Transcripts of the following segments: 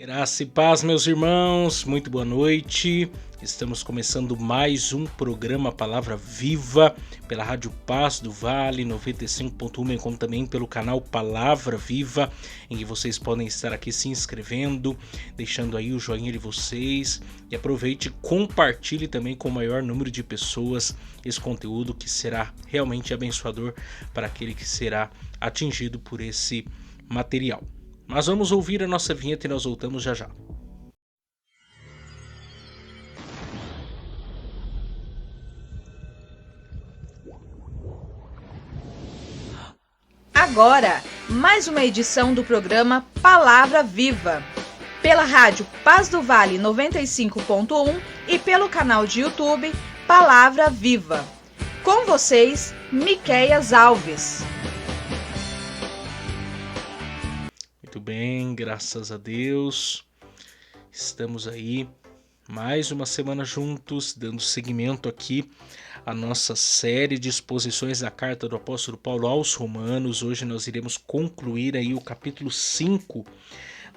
Graça e paz, meus irmãos, muito boa noite. Estamos começando mais um programa Palavra Viva pela Rádio Paz do Vale 95.1, bem como também pelo canal Palavra Viva, em que vocês podem estar aqui se inscrevendo, deixando aí o joinha de vocês e aproveite e compartilhe também com o maior número de pessoas esse conteúdo que será realmente abençoador para aquele que será atingido por esse material. Mas vamos ouvir a nossa vinheta e nós voltamos já já. Agora, mais uma edição do programa Palavra Viva, pela rádio Paz do Vale 95.1 e pelo canal de YouTube Palavra Viva. Com vocês, Miqueias Alves. Muito bem, graças a Deus. Estamos aí mais uma semana juntos, dando seguimento aqui à nossa série de exposições da carta do apóstolo Paulo aos Romanos. Hoje nós iremos concluir aí o capítulo 5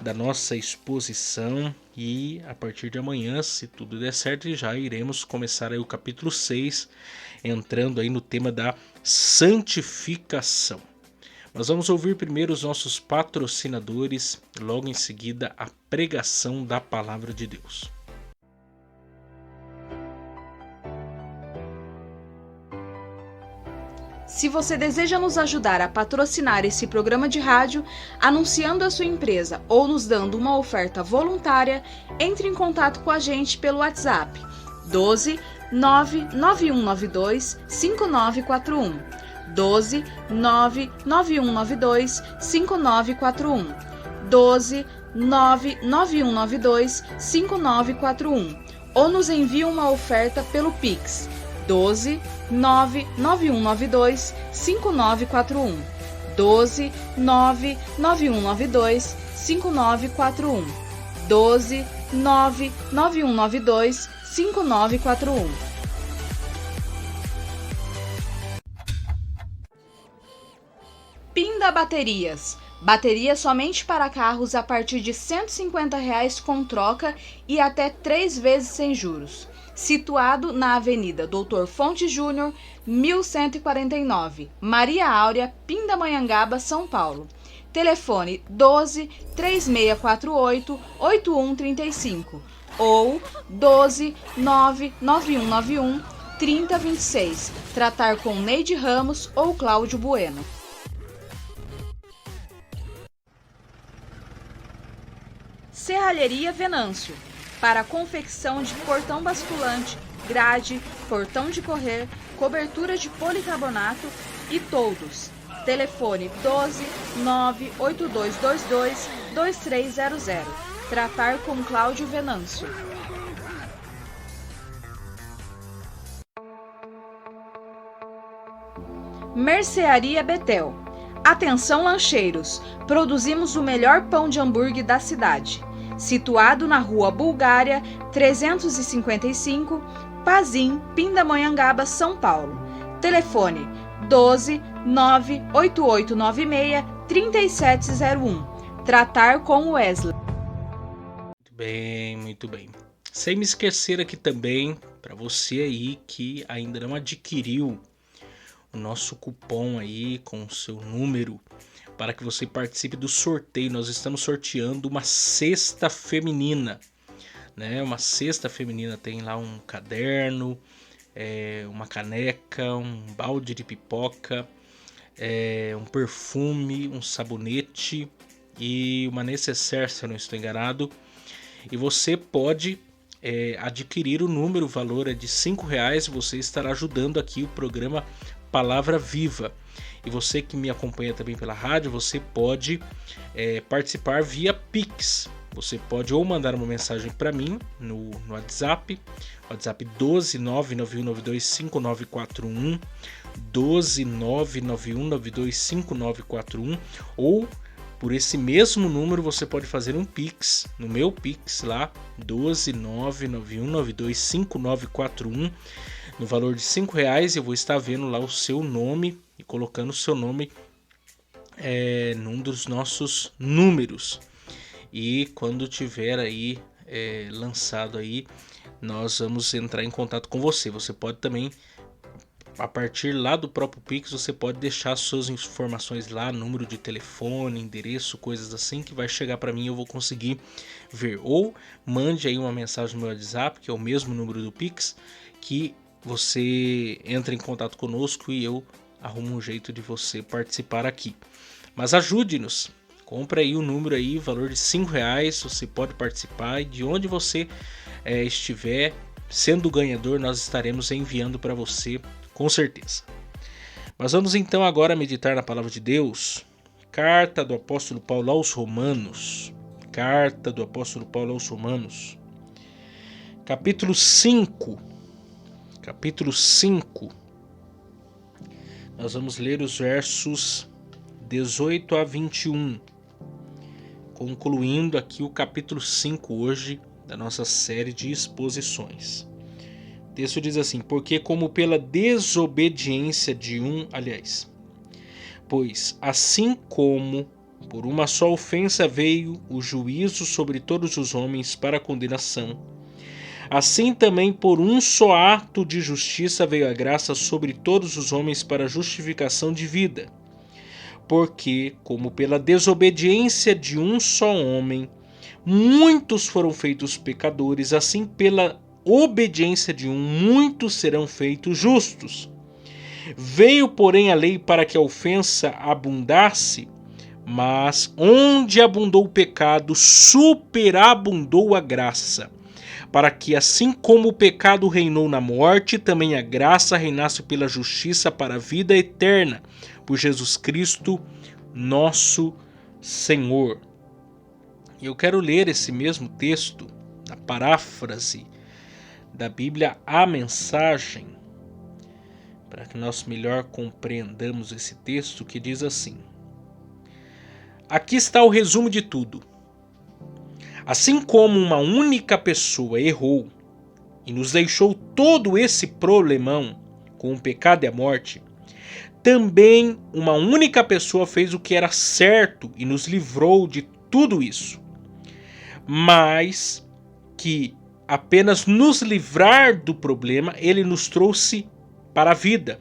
da nossa exposição e a partir de amanhã, se tudo der certo, já iremos começar aí o capítulo 6, entrando aí no tema da santificação. Nós vamos ouvir primeiro os nossos patrocinadores, logo em seguida a pregação da palavra de Deus. Se você deseja nos ajudar a patrocinar esse programa de rádio, anunciando a sua empresa ou nos dando uma oferta voluntária, entre em contato com a gente pelo WhatsApp 12 99192 5941. 12 99192 5941. 12 99192 5941. Ou nos envie uma oferta pelo Pix 12 99192 5941. 12 99192 5941. 12 99192 5941. Pinda Baterias. Baterias somente para carros a partir de R$ 150 com troca e até 3 vezes sem juros. Situado na Avenida Doutor Fonte Júnior, 1149, Maria Áurea, Pindamonhangaba, São Paulo. Telefone 12 3648 8135 ou 12 99191 3026. Tratar com Neide Ramos ou Cláudio Bueno. Serralheria Venâncio, para a confecção de portão basculante, grade, portão de correr, cobertura de policarbonato e toldos. Telefone 12 98222 2300. Tratar com Cláudio Venâncio. Mercearia Betel. Atenção lancheiros, produzimos o melhor pão de hambúrguer da cidade. Situado na Rua Bulgária, 355, Pazim, Pindamonhangaba, São Paulo. Telefone 12 98896 3701. Tratar com Wesley. Muito bem. Sem me esquecer aqui também, para você aí que ainda não adquiriu o nosso cupom aí com o seu número, para que você participe do sorteio. Nós estamos sorteando uma cesta feminina, né? Uma cesta feminina tem lá um caderno, uma caneca, um balde de pipoca, um perfume, um sabonete e uma necessaire, se eu não estou enganado. E você pode adquirir o número, o valor é de R$5. Você estará ajudando aqui o programa Palavra Viva. E você que me acompanha também pela rádio, você pode participar via Pix. Você pode ou mandar uma mensagem para mim no WhatsApp 12 99192 5941, 12 99192 5941, ou por esse mesmo número você pode fazer um Pix, no meu Pix lá, 12 99192 5941, no valor de R$5. Eu vou estar vendo lá o seu nome e colocando o seu nome num dos nossos números. e quando tiver aí lançado aí, nós vamos entrar em contato com você. Você pode também, a partir lá do próprio Pix, você pode deixar suas informações lá, número de telefone, endereço, coisas assim, que vai chegar para mim e eu vou conseguir ver. Ou mande aí uma mensagem no meu WhatsApp, que é o mesmo número do Pix, que você entra em contato conosco e eu arrumo um jeito de você participar aqui. Mas ajude-nos, compra aí o número aí, valor de R$5, você pode participar, e de onde você estiver sendo o ganhador, nós estaremos enviando para você, com certeza. Mas vamos então agora meditar na palavra de Deus. Carta do apóstolo Paulo aos Romanos. Carta do apóstolo Paulo aos Romanos. Capítulo 5. Capítulo 5. Nós vamos ler os versos 18 a 21. Concluindo aqui o capítulo 5 hoje da nossa série de exposições. O texto diz assim: porque como pela desobediência de pois assim como por uma só ofensa veio o juízo sobre todos os homens para condenação, assim também por um só ato de justiça veio a graça sobre todos os homens para justificação de vida. Porque como pela desobediência de um só homem muitos foram feitos pecadores, assim pela obediência de um muitos serão feitos justos. Veio, porém, a lei para que a ofensa abundasse, mas onde abundou o pecado, superabundou a graça, para que assim como o pecado reinou na morte, também a graça reinasse pela justiça para a vida eterna, por Jesus Cristo, nosso Senhor. Eu quero ler esse mesmo texto, na paráfrase da Bíblia, a Mensagem, para que nós melhor compreendamos esse texto, que diz assim: aqui está o resumo de tudo. Assim como uma única pessoa errou e nos deixou todo esse problemão com o pecado e a morte, também uma única pessoa fez o que era certo e nos livrou de tudo isso. Mas que apenas nos livrar do problema, ele nos trouxe para a vida.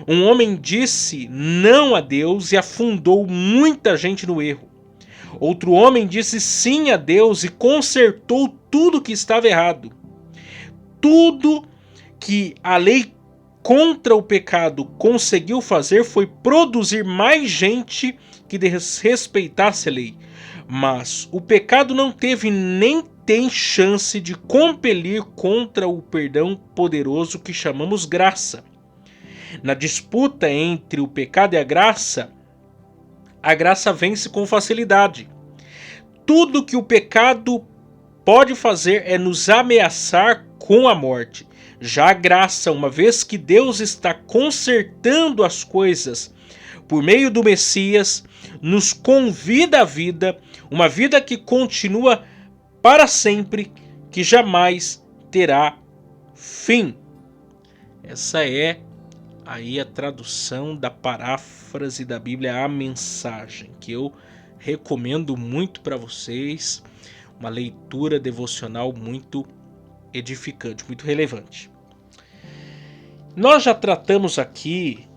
Um homem disse não a Deus e afundou muita gente no erro. Outro homem disse sim a Deus e consertou tudo que estava errado. Tudo que a lei contra o pecado conseguiu fazer foi produzir mais gente que desrespeitasse a lei. Mas o pecado não teve nem tem chance de compelir contra o perdão poderoso que chamamos graça. Na disputa entre o pecado e a graça vence com facilidade. Tudo que o pecado pode fazer é nos ameaçar com a morte. Já a graça, uma vez que Deus está consertando as coisas por meio do Messias, nos convida à vida, uma vida que continua para sempre, que jamais terá fim. Essa é aí a tradução da paráfrase da Bíblia, a Mensagem, que eu recomendo muito para vocês, uma leitura devocional muito edificante, muito relevante. Nós já tratamos aqui,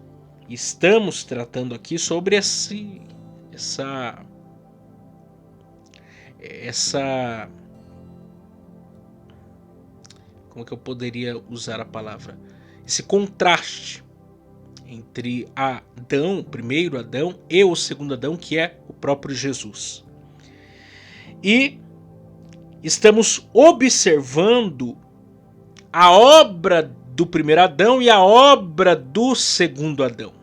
estamos tratando aqui sobre essa como que eu poderia usar a palavra? Esse contraste entre Adão, o primeiro Adão, e o segundo Adão, que é o próprio Jesus. E estamos observando a obra do primeiro Adão e a obra do segundo Adão,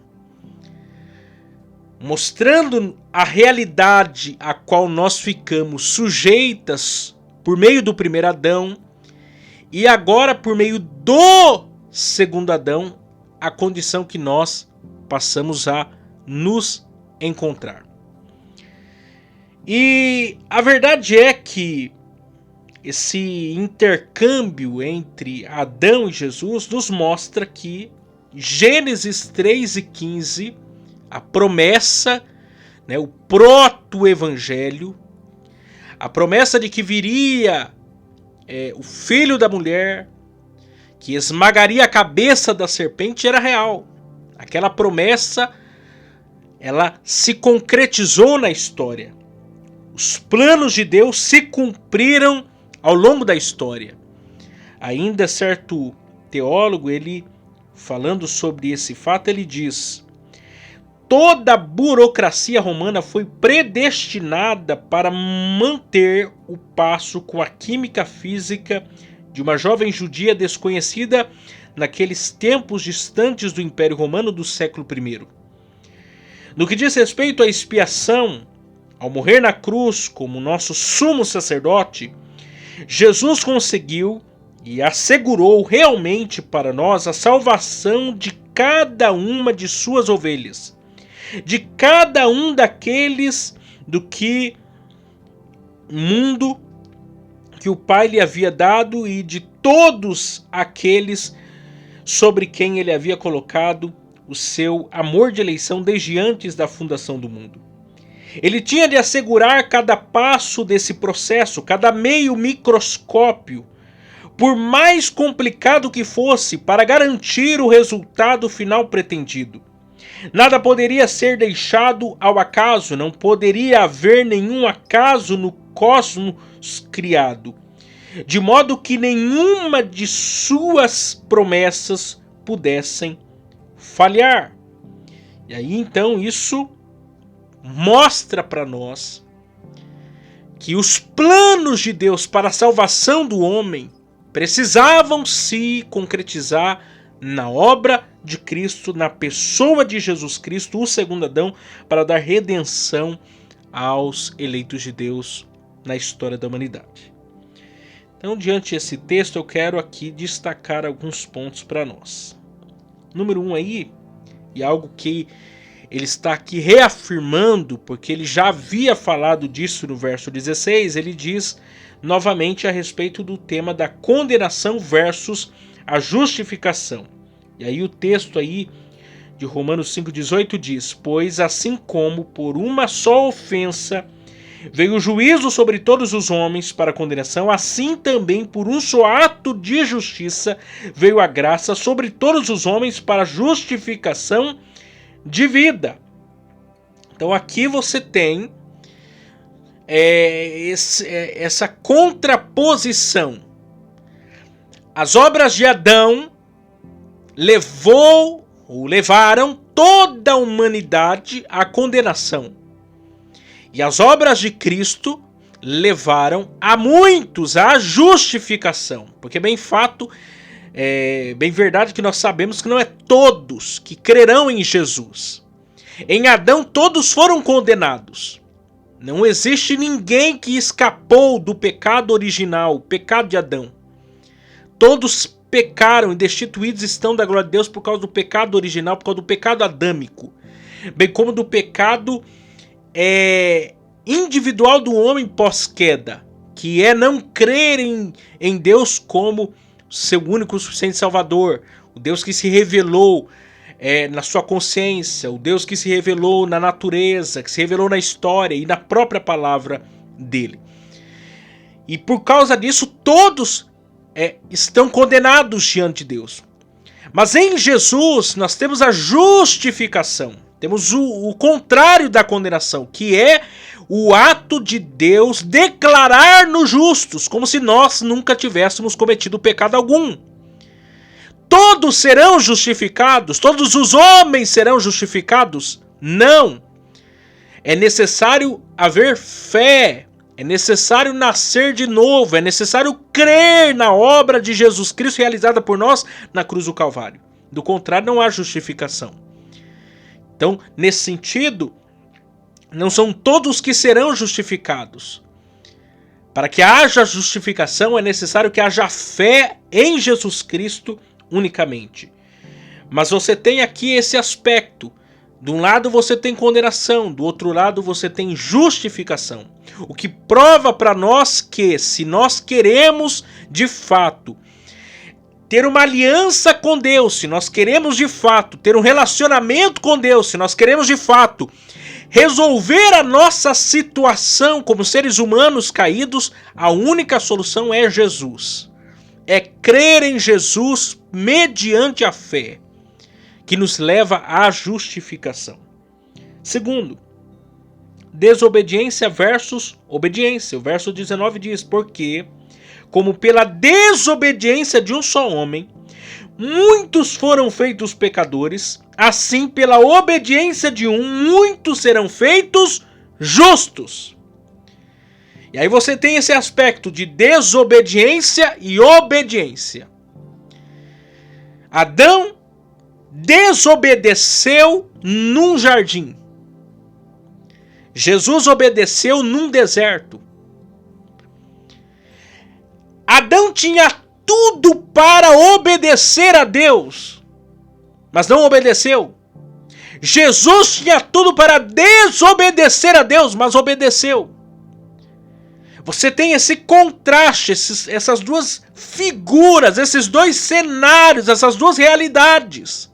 mostrando a realidade a qual nós ficamos sujeitas por meio do primeiro Adão e agora por meio do segundo Adão, a condição que nós passamos a nos encontrar. E a verdade é que esse intercâmbio entre Adão e Jesus nos mostra que Gênesis 3:15, a promessa, o proto-evangelho, A promessa de que viria o filho da mulher, que esmagaria a cabeça da serpente, era real. Aquela promessa, ela se concretizou na história. Os planos de Deus se cumpriram ao longo da história. Ainda certo teólogo, ele falando sobre esse fato, ele diz: toda a burocracia romana foi predestinada para manter o passo com a química física de uma jovem judia desconhecida naqueles tempos distantes do Império Romano do século I. No que diz respeito à expiação, ao morrer na cruz como nosso sumo sacerdote, Jesus conseguiu e assegurou realmente para nós a salvação de cada uma de suas ovelhas, de cada um daqueles do que mundo que o Pai lhe havia dado e de todos aqueles sobre quem ele havia colocado o seu amor de eleição desde antes da fundação do mundo. Ele tinha de assegurar cada passo desse processo, cada meio microscópio, por mais complicado que fosse, para garantir o resultado final pretendido. Nada poderia ser deixado ao acaso, não poderia haver nenhum acaso no cosmos criado, de modo que nenhuma de suas promessas pudessem falhar. E aí então isso mostra para nós que os planos de Deus para a salvação do homem precisavam se concretizar na obra de Cristo, na pessoa de Jesus Cristo, o segundo Adão, para dar redenção aos eleitos de Deus na história da humanidade. Então, diante desse texto, eu quero aqui destacar alguns pontos para nós. Número 1 aí, e algo que ele está aqui reafirmando, porque ele já havia falado disso no verso 16, ele diz novamente a respeito do tema da condenação versus a justificação. E aí o texto aí de Romanos 5,18 diz: pois assim como por uma só ofensa veio o juízo sobre todos os homens para condenação, assim também por um só ato de justiça veio a graça sobre todos os homens para justificação de vida. Então aqui você tem essa contraposição. As obras de Adão levaram toda a humanidade à condenação. E as obras de Cristo levaram a muitos à justificação. Porque bem verdade que nós sabemos que não é todos que crerão em Jesus. Em Adão todos foram condenados. Não existe ninguém que escapou do pecado original, o pecado de Adão. Todos pecaram e destituídos estão da glória de Deus por causa do pecado original, por causa do pecado adâmico. Bem como do pecado individual do homem pós-queda, que é não crer em Deus como seu único e suficiente Salvador, o Deus que se revelou na sua consciência, o Deus que se revelou na natureza, que se revelou na história e na própria palavra dele. E por causa disso, todos estão condenados diante de Deus. Mas em Jesus, nós temos a justificação, temos o contrário da condenação, que é o ato de Deus declarar-nos justos, como se nós nunca tivéssemos cometido pecado algum. Todos serão justificados? Todos os homens serão justificados? Não. É necessário haver fé, é necessário nascer de novo, é necessário crer na obra de Jesus Cristo realizada por nós na cruz do Calvário. Do contrário, não há justificação. Então, nesse sentido, não são todos que serão justificados. Para que haja justificação, é necessário que haja fé em Jesus Cristo unicamente. Mas você tem aqui esse aspecto. De um lado você tem condenação, do outro lado você tem justificação. O que prova para nós que, se nós queremos de fato ter uma aliança com Deus, se nós queremos de fato ter um relacionamento com Deus, se nós queremos de fato resolver a nossa situação como seres humanos caídos, a única solução é Jesus. É crer em Jesus mediante a fé, que nos leva à justificação. Segundo, desobediência versus obediência. O verso 19 diz: porque, como pela desobediência de um só homem, muitos foram feitos pecadores, assim pela obediência de um, muitos serão feitos justos. E aí você tem esse aspecto de desobediência e obediência. Adão desobedeceu num jardim. Jesus obedeceu num deserto. Adão tinha tudo para obedecer a Deus, mas não obedeceu. Jesus tinha tudo para desobedecer a Deus, mas obedeceu. Você tem esse contraste, essas duas figuras, esses dois cenários, essas duas realidades.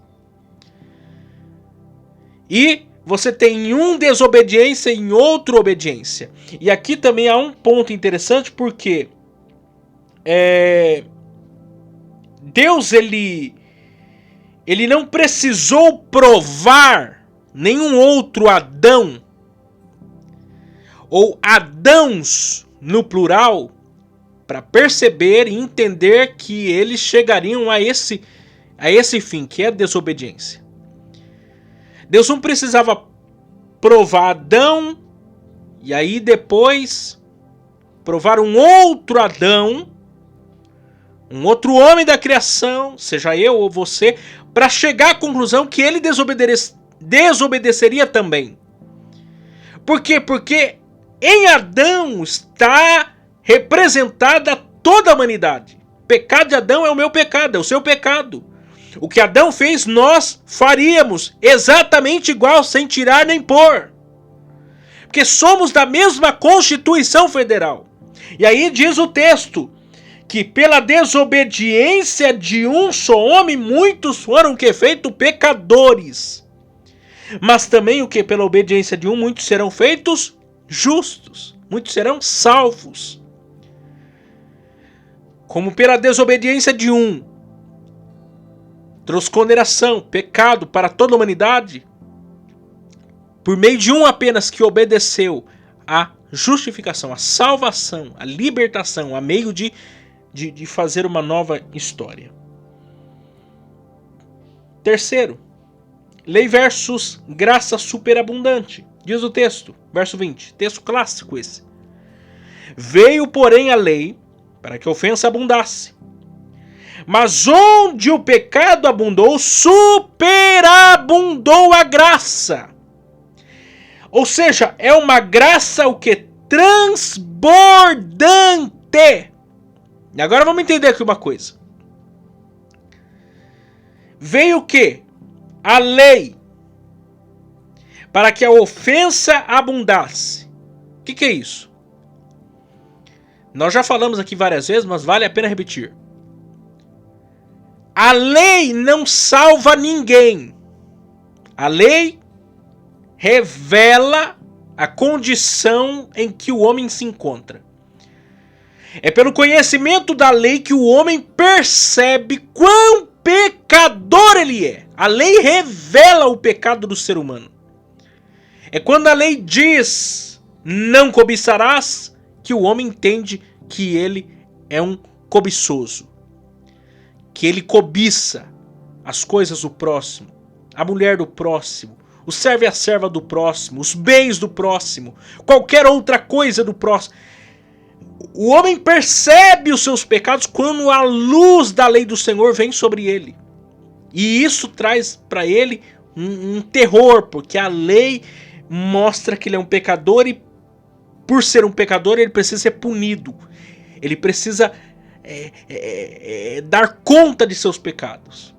E você tem um desobediência e outro obediência. E aqui também há um ponto interessante, porque Deus ele não precisou provar nenhum outro Adão, ou Adãos no plural, para perceber e entender que eles chegariam a esse fim, que é a desobediência. Deus não precisava provar Adão e aí depois provar um outro Adão, um outro homem da criação, seja eu ou você, para chegar à conclusão que ele desobedeceria também. Por quê? Porque em Adão está representada toda a humanidade. O pecado de Adão é o meu pecado, é o seu pecado. O que Adão fez, nós faríamos exatamente igual, sem tirar nem pôr. Porque somos da mesma Constituição Federal. E aí diz o texto que pela desobediência de um só homem, muitos foram que feitos pecadores. Mas também o que? Pela obediência de um, muitos serão feitos justos. Muitos serão salvos. Como pela desobediência de um trouxe condenação, pecado para toda a humanidade, por meio de um apenas que obedeceu, a justificação, a salvação, a libertação, a meio de fazer uma nova história. Terceiro, lei versus graça superabundante. Diz o texto, verso 20, texto clássico esse. Veio, porém, a lei para que a ofensa abundasse. Mas onde o pecado abundou, superabundou a graça. Ou seja, é uma graça o que? Transbordante. E agora vamos entender aqui uma coisa. Veio o quê? A lei. Para que a ofensa abundasse. O que é isso? Nós já falamos aqui várias vezes, mas vale a pena repetir. A lei não salva ninguém. A lei revela a condição em que o homem se encontra. É pelo conhecimento da lei que o homem percebe quão pecador ele é. A lei revela o pecado do ser humano. É quando a lei diz, não cobiçarás, que o homem entende que ele é um cobiçoso. Que ele cobiça as coisas do próximo, a mulher do próximo, o servo e a serva do próximo, os bens do próximo, qualquer outra coisa do próximo. O homem percebe os seus pecados quando a luz da lei do Senhor vem sobre ele. E isso traz para ele um terror, porque a lei mostra que ele é um pecador e por ser um pecador ele precisa ser punido. Ele precisa dar conta de seus pecados.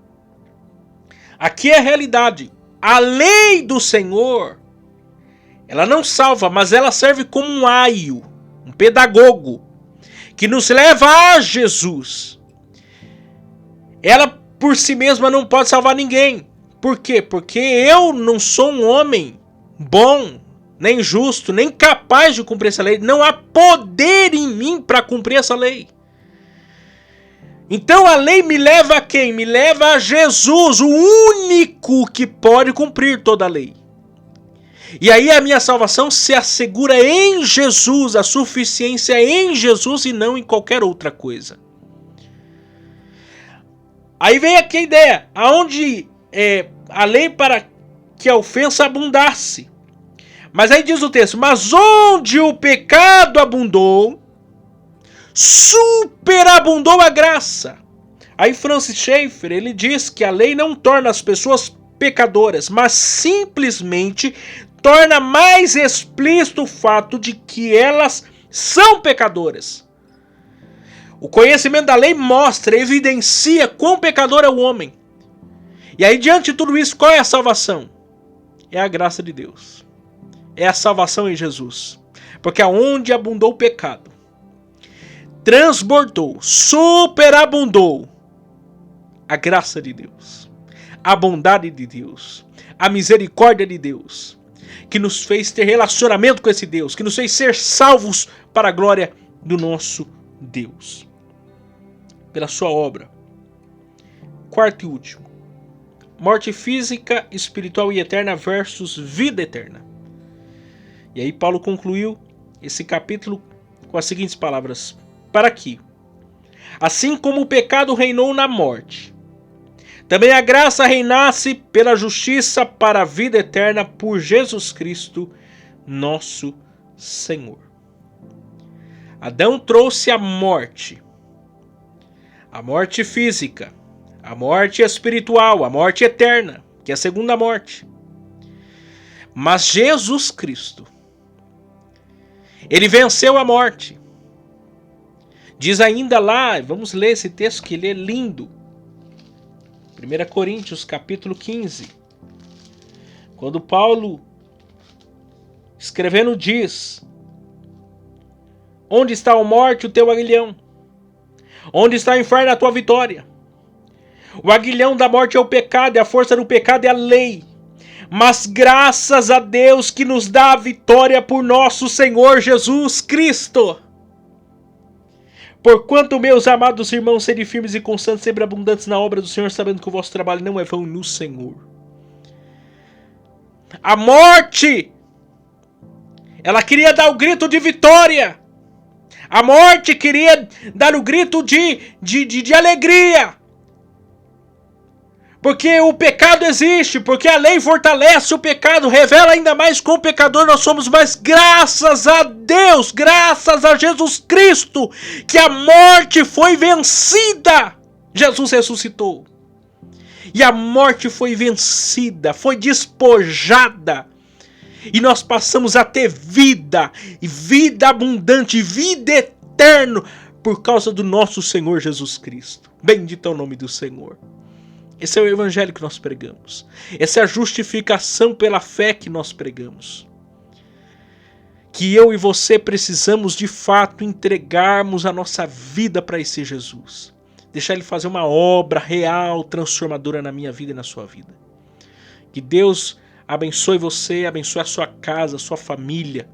Aqui é a realidade. A lei do Senhor, ela não salva, mas ela serve como um aio, um pedagogo, que nos leva a Jesus. Ela por si mesma não pode salvar ninguém. Por quê? Porque eu não sou um homem bom, nem justo, nem capaz de cumprir essa lei. Não há poder em mim para cumprir essa lei. Então a lei me leva a quem? Me leva a Jesus, o único que pode cumprir toda a lei. E aí a minha salvação se assegura em Jesus, a suficiência em Jesus e não em qualquer outra coisa. Aí vem aqui a ideia, aonde a lei para que a ofensa abundasse. Mas aí diz o texto, mas onde o pecado abundou, superabundou a graça. Aí Francis Schaeffer, ele diz que a lei não torna as pessoas pecadoras, mas simplesmente torna mais explícito o fato de que elas são pecadoras. O conhecimento da lei mostra, evidencia quão pecador é o homem. E aí, diante de tudo isso, qual é a salvação? É a graça de Deus. É a salvação em Jesus. Porque aonde abundou o pecado, transbordou, superabundou a graça de Deus, a bondade de Deus, a misericórdia de Deus, que nos fez ter relacionamento com esse Deus, que nos fez ser salvos para a glória do nosso Deus. Pela sua obra. Quarto e último. Morte física, espiritual e eterna versus vida eterna. E aí Paulo concluiu esse capítulo com as seguintes palavras. Para que, assim como o pecado reinou na morte, também a graça reinasse pela justiça para a vida eterna por Jesus Cristo, nosso Senhor. Adão trouxe a morte física, a morte espiritual, a morte eterna, que é a segunda morte. Mas Jesus Cristo, ele venceu a morte. Diz ainda lá, vamos ler esse texto que ele é lindo. 1 Coríntios capítulo 15. Quando Paulo, escrevendo, diz: onde está a morte, o teu aguilhão? Onde está o inferno, a tua vitória? O aguilhão da morte é o pecado, e a força do pecado é a lei. Mas graças a Deus que nos dá a vitória por nosso Senhor Jesus Cristo. Porquanto, meus amados irmãos, sede firmes e constantes, sempre abundantes na obra do Senhor, sabendo que o vosso trabalho não é vão no Senhor. A morte, ela queria dar o grito de vitória. A morte queria dar o grito de alegria. Porque o pecado existe, porque a lei fortalece o pecado, revela ainda mais quão pecador nós somos, mas graças a Deus, graças a Jesus Cristo, que a morte foi vencida. Jesus ressuscitou. E a morte foi vencida, foi despojada. E nós passamos a ter vida, e vida abundante, vida eterna, por causa do nosso Senhor Jesus Cristo. Bendito é o nome do Senhor. Esse é o evangelho que nós pregamos. Essa é a justificação pela fé que nós pregamos. Que eu e você precisamos de fato entregarmos a nossa vida para esse Jesus. Deixar ele fazer uma obra real, transformadora na minha vida e na sua vida. Que Deus abençoe você, abençoe a sua casa, a sua família.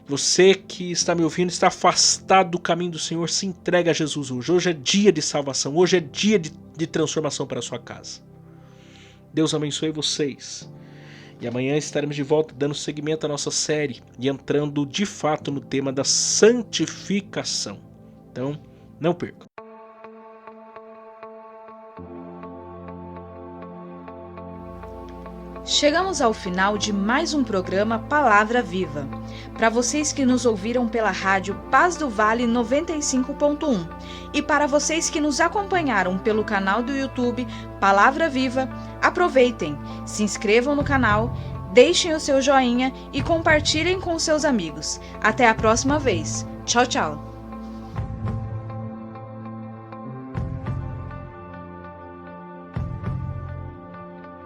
Você que está me ouvindo, está afastado do caminho do Senhor, se entrega a Jesus hoje. Hoje é dia de salvação, hoje é dia de transformação para a sua casa. Deus abençoe vocês. E amanhã estaremos de volta dando seguimento à nossa série e entrando de fato no tema da santificação. Então, não perca. Chegamos ao final de mais um programa Palavra Viva. Para vocês que nos ouviram pela rádio Paz do Vale 95.1 e para vocês que nos acompanharam pelo canal do YouTube Palavra Viva, aproveitem, se inscrevam no canal, deixem o seu joinha e compartilhem com seus amigos. Até a próxima vez. Tchau, tchau.